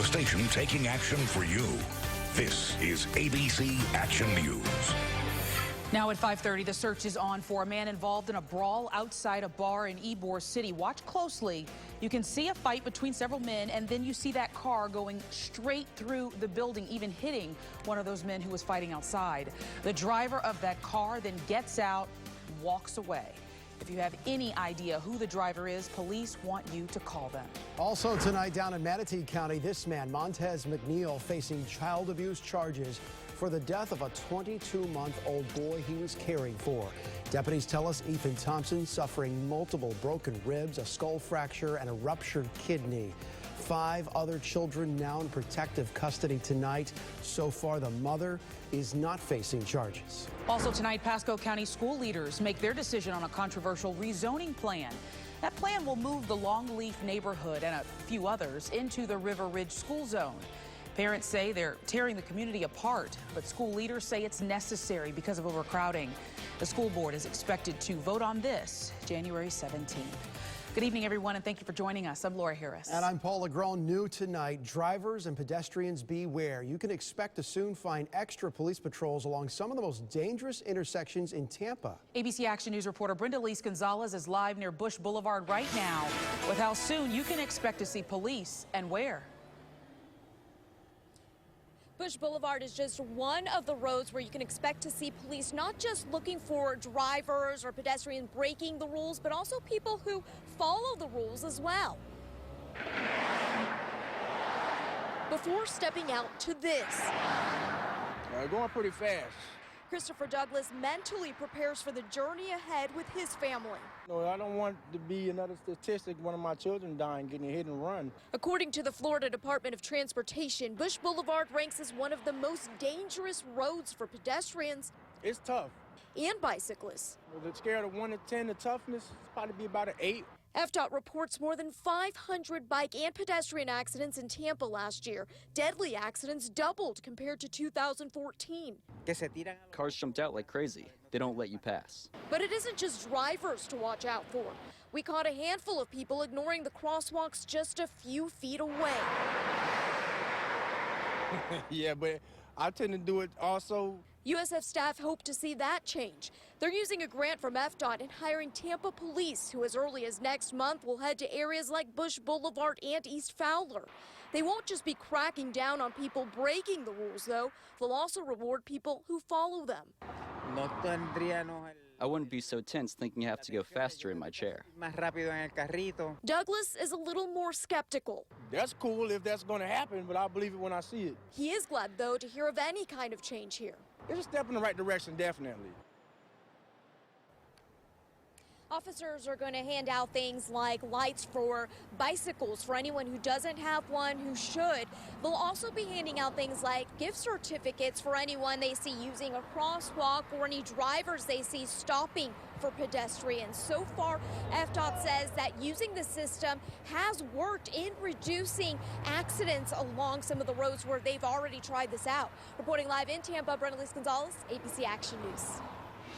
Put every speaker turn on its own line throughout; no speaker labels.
station taking action for you. This is ABC Action News.
Now at 5:30, the search is on for a man involved in a brawl outside a bar in Ybor City. Watch closely. You can see a fight between several men, and then you see that car going straight through the building, even hitting one of those men who was fighting outside. The driver of that car then gets out, walks away. If you have any idea who the driver is, police want you to call them.
Also tonight down in Manatee County, this man, Montez McNeil, facing child abuse charges for the death of a 22-month-old boy he was caring for. Deputies tell us Ethan Thompson suffering multiple broken ribs, a skull fracture, and a ruptured kidney. 5 other children now in protective custody tonight. So far, the mother is not facing charges.
Also tonight, Pasco County school leaders make their decision on a controversial rezoning plan. That plan will move the Longleaf neighborhood and a few others into the River Ridge school zone. Parents say they're tearing the community apart, but school leaders say it's necessary because of overcrowding. The school board is expected to vote on this January 17th. Good evening, everyone, and thank you for joining us. I'm Laura Harris.
And I'm Paul Legrone. New tonight, drivers and pedestrians beware. You can expect to soon find extra police patrols along some of the most dangerous intersections in Tampa.
ABC Action News reporter Brenda Lise Gonzalez is live near Bush Boulevard right now with how soon you can expect to see police and where.
Bush Boulevard is just one of the roads where you can expect to see police not just looking for drivers or pedestrians breaking the rules, but also people who follow the rules as well. Before stepping out to this.
Going pretty fast.
Christopher Douglas mentally prepares for the journey ahead with his family.
No, I don't want to be another statistic, one of my children dying, getting hit and run. According
to the Florida Department of Transportation, Bush Boulevard ranks as one of the most dangerous roads for pedestrians.
It's tough.
And bicyclists.
With a scale of 1 to 10, the toughness is probably be about an 8.
FDOT reports more than 500 bike and pedestrian accidents in Tampa last year. Deadly accidents doubled compared to 2014.
Cars jumped out like crazy. They don't let you pass.
But it isn't just drivers to watch out for. We caught a handful of people ignoring the crosswalks just a few feet away.
Yeah, but I tend to do it also.
USF staff hope to see that change. They're using a grant from FDOT and hiring Tampa police, who as early as next month will head to areas like Bush Boulevard and East Fowler. They won't just be cracking down on people breaking the rules, though. They'll also reward people who follow them.
I wouldn't be so tense thinking I have to go faster in my chair.
Douglas is a little more skeptical.
That's cool if that's going to happen, but I'll believe it when I see it.
He is glad, though, to hear of any kind of change here.
It's a step in the right direction, definitely.
Officers are going to hand out things like lights for bicycles for anyone who doesn't have one who should. They'll also be handing out things like gift certificates for anyone they see using a crosswalk or any drivers they see stopping for pedestrians. So far, FDOT says that using the system has worked in reducing accidents along some of the roads where they've already tried this out. Reporting live in Tampa, Brenda Lise Gonzalez, ABC Action News.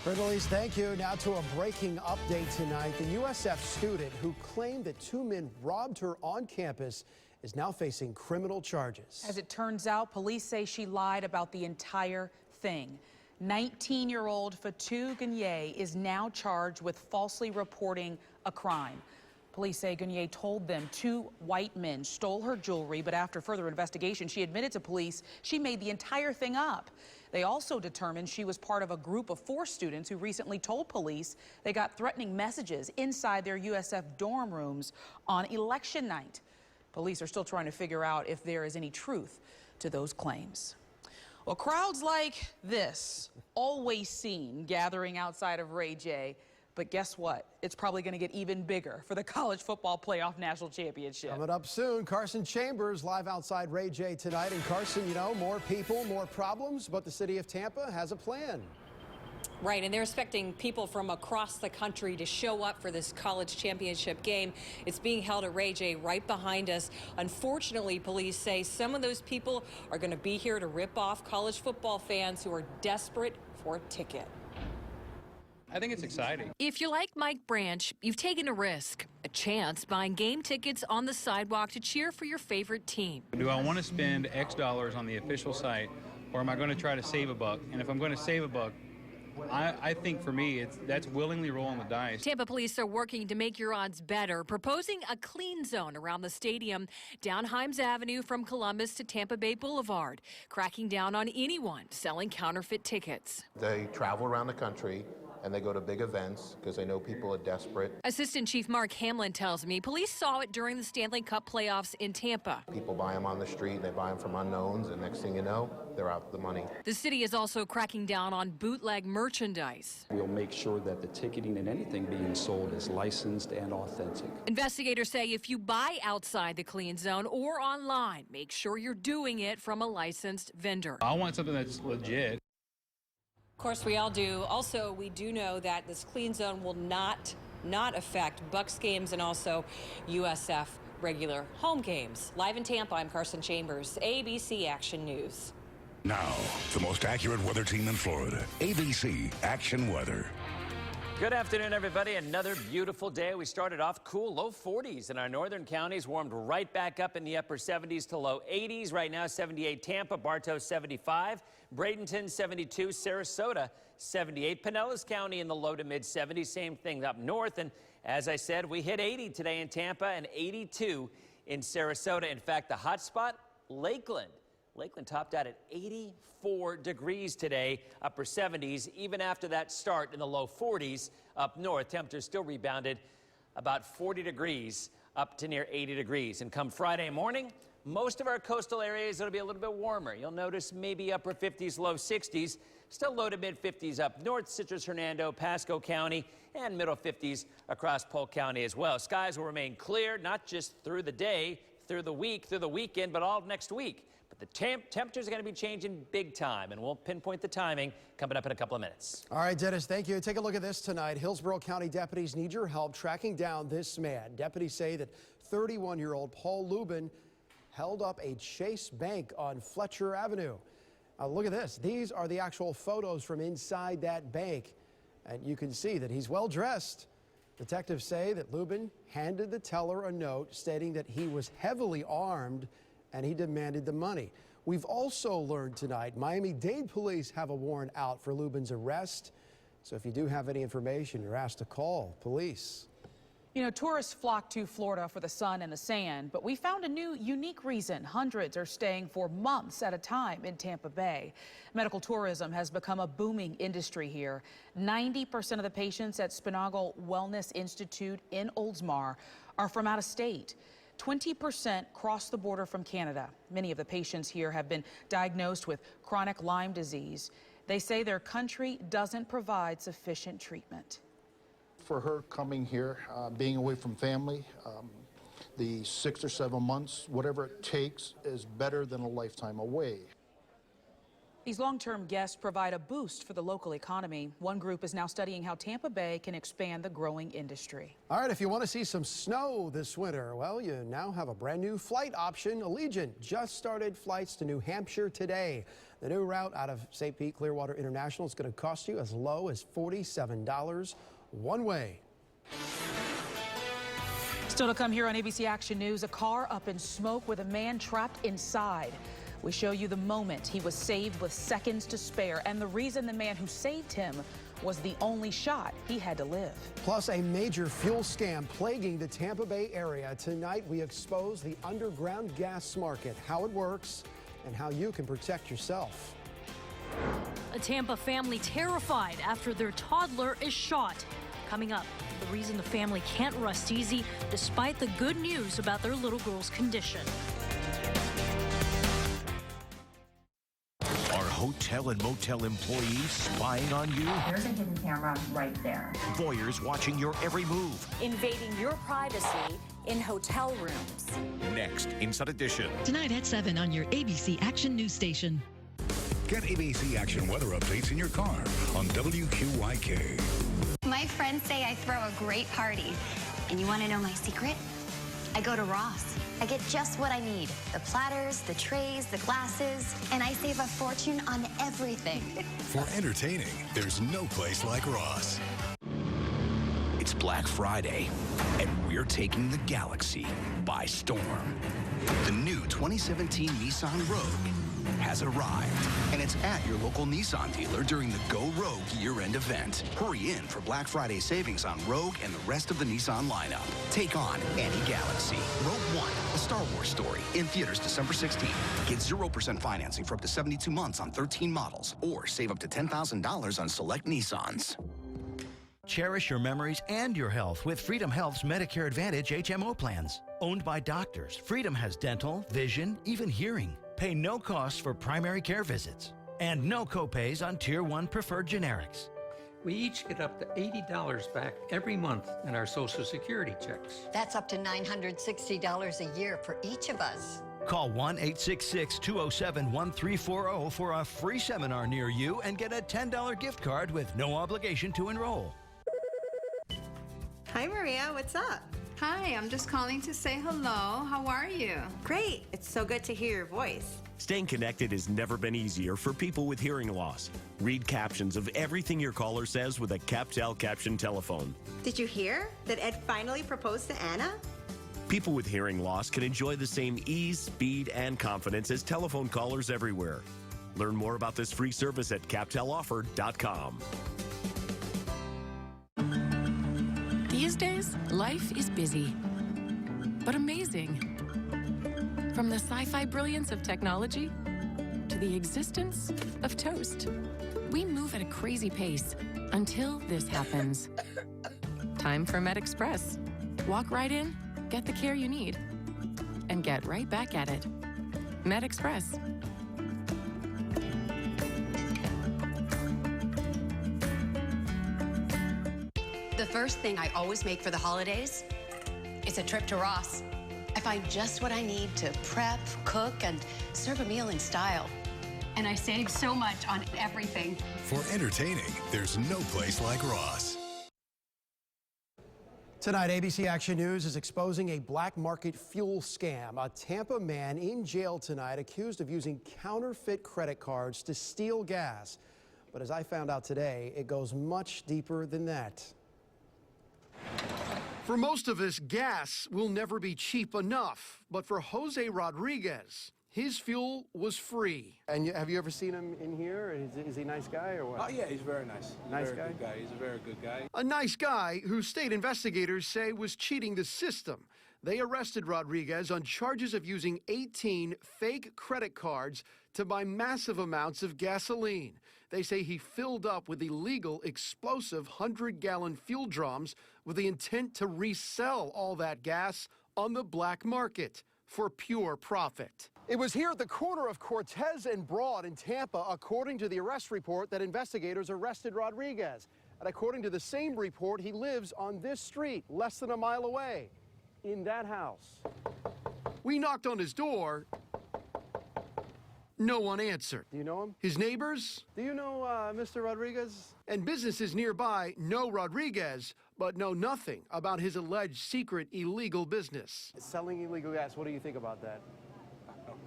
Brenda Lise, thank you. Now to a breaking update tonight. The USF student who claimed that 2 men robbed her on campus is now facing criminal charges.
As it turns out, police say she lied about the entire thing. 19-year-old Fatou Gagné is now charged with falsely reporting a crime. Police say Gagné told them 2 white men stole her jewelry, but after further investigation, she admitted to police she made the entire thing up. They also determined she was part of a group of 4 students who recently told police they got threatening messages inside their USF dorm rooms on election night. Police are still trying to figure out if there is any truth to those claims. Well, crowds like this, always seen gathering outside of Ray J. But guess what? It's probably going to get even bigger for the College Football Playoff National Championship.
Coming up soon, Carson Chambers live outside Ray J tonight. And Carson, you know, more people, more problems, but the city of Tampa has a plan.
Right, and they're expecting people from across the country to show up for this college championship game. It's being held at Ray J right behind us. Unfortunately, police say some of those people are going to be here to rip off college football fans who are desperate for a ticket.
I think it's exciting.
If you're like Mike Branch, you've taken a risk, a chance buying game tickets on the sidewalk to cheer for your favorite team.
Do I want to spend X dollars on the official site, or am I going to try to save a buck? And if I'm going to save a buck, I think for me, that's willingly rolling the dice.
Tampa police are working to make your odds better, proposing a clean zone around the stadium, down Himes Avenue from Columbus to Tampa Bay Boulevard, cracking down on anyone selling counterfeit tickets.
They travel around the country and they go to big events because they know people are desperate.
Assistant Chief Mark Hamlin tells me police saw it during the Stanley Cup playoffs in Tampa.
People buy them on the street, they buy them from unknowns, and next thing you know, they're out the money.
The city is also cracking down on bootleg merchandise.
We'll make sure that the ticketing and anything being sold is licensed and authentic.
Investigators say if you buy outside the clean zone or online, make sure you're doing it from a licensed vendor.
I want something that's legit.
Of course, we all do. Also, we do know that this clean zone will not affect Bucks games and also USF regular home games. Live in Tampa, I'm Carson Chambers, ABC Action News.
Now, the most accurate weather team in Florida, ABC Action Weather.
Good afternoon, everybody. Another beautiful day. We started off cool, low 40s in our northern counties, warmed right back up in the upper 70s to low 80s. Right now, 78 Tampa, Bartow 75, Bradenton 72, Sarasota 78, Pinellas County in the low to mid 70s. Same thing up north. And as I said, we hit 80 today in Tampa and 82 in Sarasota. In fact, the hot spot, Lakeland. Lakeland topped out at 84 degrees today, upper 70s, even after that start in the low 40s up north. Temperatures still rebounded about 40 degrees up to near 80 degrees. And come Friday morning, most of our coastal areas, it'll be a little bit warmer. You'll notice maybe upper 50s, low 60s, still low to mid 50s up north, Citrus, Hernando, Pasco County, and middle 50s across Polk County as well. Skies will remain clear, not just through the day, through the week, through the weekend, but all next week. But the temperatures are going to be changing big time, and we'll pinpoint the timing coming up in a couple of minutes.
All right, Dennis, thank you. Take a look at this tonight. Hillsborough County deputies need your help tracking down this man. Deputies say that 31-year-old Paul Lubin held up a Chase Bank on Fletcher Avenue. Look at this. These are the actual photos from inside that bank, and you can see that he's well dressed. Detectives say that Lubin handed the teller a note stating that he was heavily armed and he demanded the money. We've also learned tonight Miami-Dade police have a warrant out for Lubin's arrest. So if you do have any information, you're asked to call police.
You know, tourists flock to Florida for the sun and the sand, but we found a new unique reason hundreds are staying for months at a time in Tampa Bay. Medical tourism has become a booming industry here. 90% of the patients at Spinagle Wellness Institute in Oldsmar are from out of state. 20% cross the border from Canada. Many of the patients here have been diagnosed with chronic Lyme disease. They say their country doesn't provide sufficient treatment.
For her coming here, being away from family, the 6 or 7 months, whatever it takes, is better than a lifetime away.
These long-term guests provide a boost for the local economy. One group is now studying how Tampa Bay can expand the growing industry.
All right, if you want to see some snow this winter, well, you now have a brand new flight option. Allegiant just started flights to New Hampshire today. The new route out of St. Pete Clearwater International is going to cost you as low as $47 one way.
Still to come here on ABC Action News, a car up in smoke with a man trapped inside. We show you the moment he was saved with seconds to spare and the reason the man who saved him was the only shot he had to live.
Plus, a major fuel scam plaguing the Tampa Bay area. Tonight, we expose the underground gas market, how it works, and how you can protect yourself.
A Tampa family terrified after their toddler is shot. Coming up, the reason the family can't rest easy despite the good news about their little girl's condition.
Are hotel and motel employees spying on you?
There's a hidden camera right there.
Voyeurs watching your every move.
Invading your privacy in hotel rooms.
Next, Inside Edition.
Tonight at 7 on your ABC Action News Station.
Get ABC Action weather updates in your car on WQYK.
My friends say I throw a great party. And you want to know my secret? I go to Ross. I get just what I need. The platters, the trays, the glasses, and I save a fortune on everything.
For entertaining, there's no place like Ross.
It's Black Friday, and we're taking the galaxy by storm. The new 2017 Nissan Rogue has arrived, and it's at your local Nissan dealer during the Go Rogue year-end event. Hurry in for Black Friday savings on Rogue and the rest of the Nissan lineup. Take on any galaxy. Rogue One, a Star Wars story, in theaters December 16th. Get 0% financing for up to 72 months on 13 models, or save up to $10,000 on select Nissans.
Cherish your memories and your health with Freedom Health's Medicare Advantage HMO plans. Owned by doctors, Freedom has dental, vision, even hearing. Pay no costs for primary care visits. And no copays on Tier 1 preferred generics.
We each get up to $80 back every month in our Social Security checks.
That's up to $960 a year for each of us.
Call 1-866-207-1340 for a free seminar near you and get a $10 gift card with no obligation to enroll.
Hi, Maria. What's up?
Hi, I'm just calling to say hello. How are you?
Great. It's so good to hear your voice.
Staying connected has never been easier for people with hearing loss. Read captions of everything your caller says with a CapTel caption telephone.
Did you hear that Ed finally proposed to Anna?
People with hearing loss can enjoy the same ease, speed, and confidence as telephone callers everywhere. Learn more about this free service at CapTelOffer.com.
These days, life is busy, but amazing. From the sci-fi brilliance of technology to the existence of toast, we move at a crazy pace until this happens. Time for MedExpress. Walk right in, get the care you need, and get right back at it. MedExpress.
The first thing I always make for the holidays is a trip to Ross. I find just what I need to prep, cook, and serve a meal in style.
And I save so much on everything.
For entertaining, there's no place like Ross.
Tonight, ABC Action News is exposing a black market fuel scam. A Tampa man in jail tonight accused of using counterfeit credit cards to steal gas. But as I found out today, it goes much deeper than that.
For most of us, gas will never be cheap enough. But for Jose Rodriguez, his fuel was free.
And have you ever seen him in here? Is he a nice guy or what?
Oh, yeah, he's very nice.
Nice
very
guy?
Good guy. He's a very good guy.
A nice guy who state investigators say was cheating the system. They arrested Rodriguez on charges of using 18 fake credit cards to buy massive amounts of gasoline. They say he filled up with illegal, explosive 100-gallon fuel drums with the intent to resell all that gas on the black market for pure profit.
It was here at the corner of Cortez and Broad in Tampa, according to the arrest report, that investigators arrested Rodriguez. And according to the same report, he lives on this street, less than a mile away, in that house.
We knocked on his door. No one answered.
Do you know him?
His neighbors?
Do you know Mr. Rodriguez?
And businesses nearby know Rodriguez, but know nothing about his alleged secret illegal business.
Selling illegal gas, what do you think about that?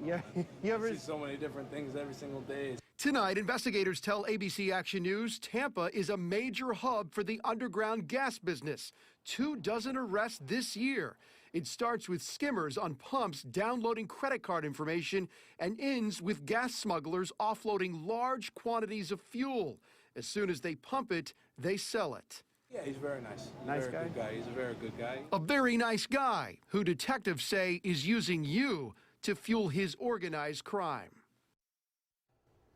Yeah,
I see so many different things every single day.
Tonight, investigators tell ABC Action News Tampa is a major hub for the underground gas business. 24 arrests this year. It starts with skimmers on pumps downloading credit card information and ends with gas smugglers offloading large quantities of fuel. As soon as they pump it, they sell it.
Yeah, he's very nice.
Nice
guy? Good guy. He's a very good guy.
A very nice guy who detectives say is using you to fuel his organized crime.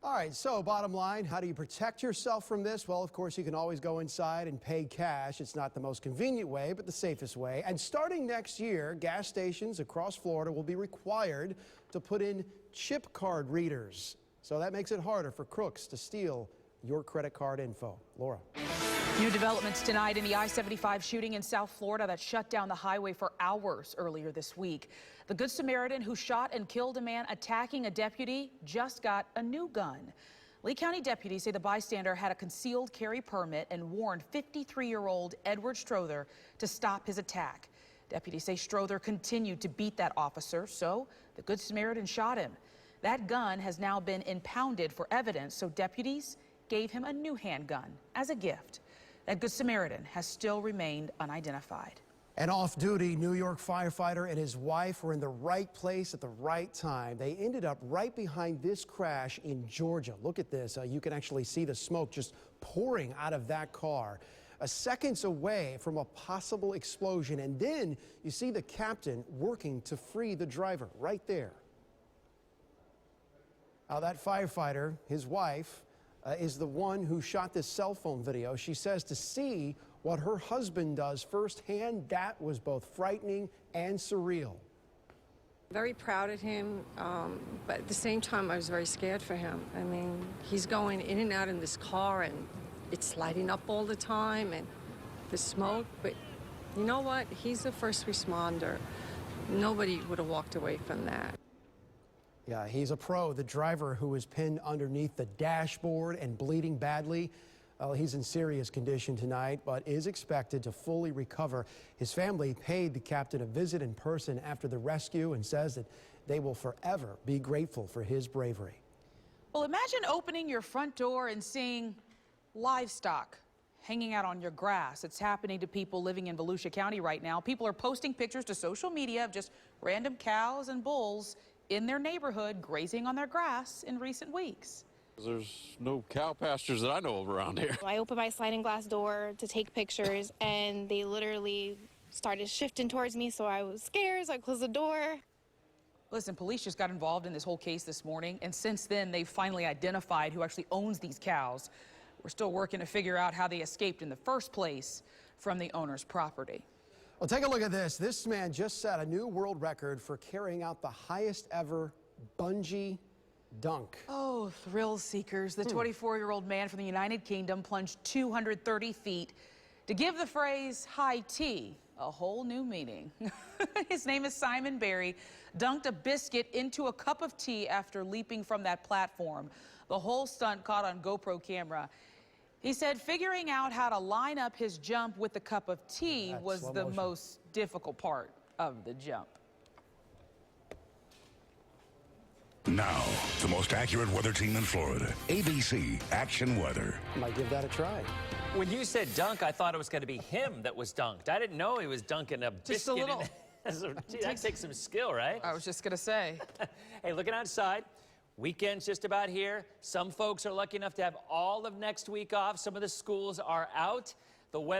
All right, so bottom line, how do you protect yourself from this? Well, of course, you can always go inside and pay cash. It's not the most convenient way, but the safest way. And starting next year, gas stations across Florida will be required to put in chip card readers. So that makes it harder for crooks to steal your credit card info. Laura.
New developments tonight in the I-75 shooting in South Florida that shut down the highway for hours earlier this week. The Good Samaritan who shot and killed a man attacking a deputy just got a new gun. Lee County deputies say the bystander had a concealed carry permit and warned 53-year-old Edward Strother to stop his attack. Deputies say Strother continued to beat that officer, so the Good Samaritan shot him. That gun has now been impounded for evidence, so deputies gave him a new handgun as a gift. That Good Samaritan has still remained unidentified.
An off-duty New York firefighter and his wife were in the right place at the right time. They ended up right behind this crash in Georgia. Look at this. You can actually see the smoke just pouring out of that car. Seconds away from a possible explosion, and then you see the captain working to free the driver right there. Now, that firefighter, his wife, is the one who shot this cell phone video. She says to see what her husband does firsthand, that was both frightening and surreal.
Very proud of him, but at the same time, I was very scared for him. I mean, he's going in and out in this car, and it's lighting up all the time, and the smoke. But you know what? He's a first responder. Nobody would have walked away from that.
Yeah, he's a pro. The driver, who was pinned underneath the dashboard and bleeding badly, well, he's in serious condition tonight, but is expected to fully recover. His family paid the captain a visit in person after the rescue and says that they will forever be grateful for his bravery.
Well, imagine opening your front door and seeing livestock hanging out on your grass. It's happening to people living in Volusia County right now. People are posting pictures to social media of just random cows and bulls in their neighborhood grazing on their grass in recent weeks.
There's no cow pastures that I know of around here.
I opened my sliding glass door to take pictures, and they literally started shifting towards me, so I was scared, so I closed the door.
Listen, police just got involved in this whole case this morning, and since then, they've finally identified who actually owns these cows. We're still working to figure out how they escaped in the first place from the owner's property.
Well, take a look at this. This man just set a new world record for carrying out the highest ever bungee dunk.
Oh, thrill seekers. The 24-year-old man from the United Kingdom plunged 230 feet to give the phrase high tea a whole new meaning. His name is Simon Berry, dunked a biscuit into a cup of tea after leaping from that platform. The whole stunt caught on GoPro camera. He said figuring out how to line up his jump with the cup of tea was the most difficult part of the jump.
Now, the most accurate weather team in Florida, ABC Action Weather.
Might give that a try.
When you said dunk, I thought it was going to be him that was dunked. I didn't know he was dunking a biscuit.
Just a little.
That takes some skill, right?
I was just going to say.
Hey, looking outside, weekend's just about here. Some folks are lucky enough to have all of next week off. Some of the schools are out. The weather